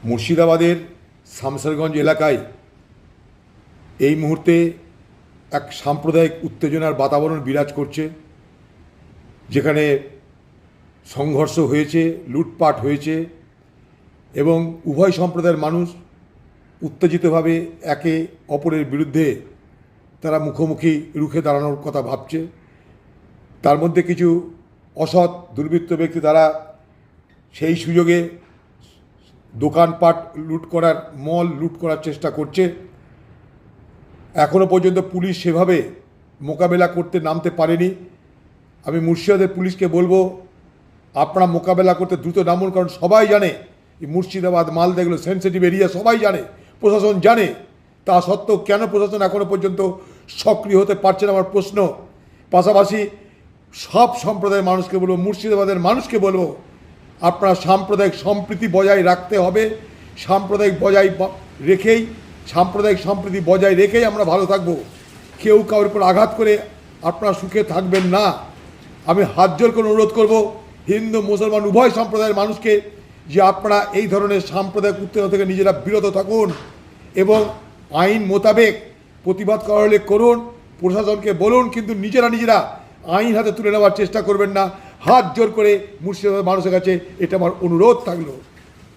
মুর্শিদাবাদের শামসেরগঞ্জ এলাকায় এই মুহূর্তে এক সাম্প্রদায়িক উত্তেজনার বাতাবরণ বিরাজ করছে, যেখানে সংঘর্ষ হয়েছে, লুটপাট হয়েছে এবং উভয় সম্প্রদায়ের মানুষ উত্তেজিতভাবে একে অপরের বিরুদ্ধে তারা মুখোমুখি রুখে দাঁড়ানোর কথা ভাবছে। তার মধ্যে কিছু অসৎ দুর্বৃত্ত ব্যক্তি তারা সেই সুযোগে দোকানপাট লুট করার, মল লুট করার চেষ্টা করছে। এখনও পর্যন্ত পুলিশ সেভাবে মোকাবেলা করতে নামতে পারেনি। আমি মুর্শিদাবাদের পুলিশকে বলবো, আপনারা মোকাবেলা করতে দ্রুত নামুন, কারণ সবাই জানে এই মুর্শিদাবাদ, মালদা এগুলো সেন্সিটিভ এরিয়া, সবাই জানে, প্রশাসন জানে। তা সত্ত্বেও কেন প্রশাসন এখনও পর্যন্ত সক্রিয় হতে পারছে না, আমার প্রশ্ন। পাশাপাশি সব সম্প্রদায়ের মানুষকে বলবো, মুর্শিদাবাদের মানুষকে বলবো, আপনারা সাম্প্রদায়িক সম্প্রীতি বজায় রাখতে হবে। সাম্প্রদায়িক সম্প্রীতি বজায় রেখেই আমরা ভালো থাকব। কেউ কারোর উপর আঘাত করে আপনারা সুখে থাকবেন না। আমি হাত জোর করে অনুরোধ করব হিন্দু মুসলমান উভয় সম্প্রদায়ের মানুষকে যে আপনারা এই ধরনের সাম্প্রদায়িক উত্তেজনা থেকে নিজেরা বিরত থাকুন এবং আইন মোতাবেক প্রতিবাদ করা হলে করুন, প্রশাসনকে বলুন, কিন্তু নিজেরা আইন হাতে তুলে নেওয়ার চেষ্টা করবেন না। হাত জোর করে মুর্শিদাবাদের মানুষের কাছে এটা আমার অনুরোধ থাকলো।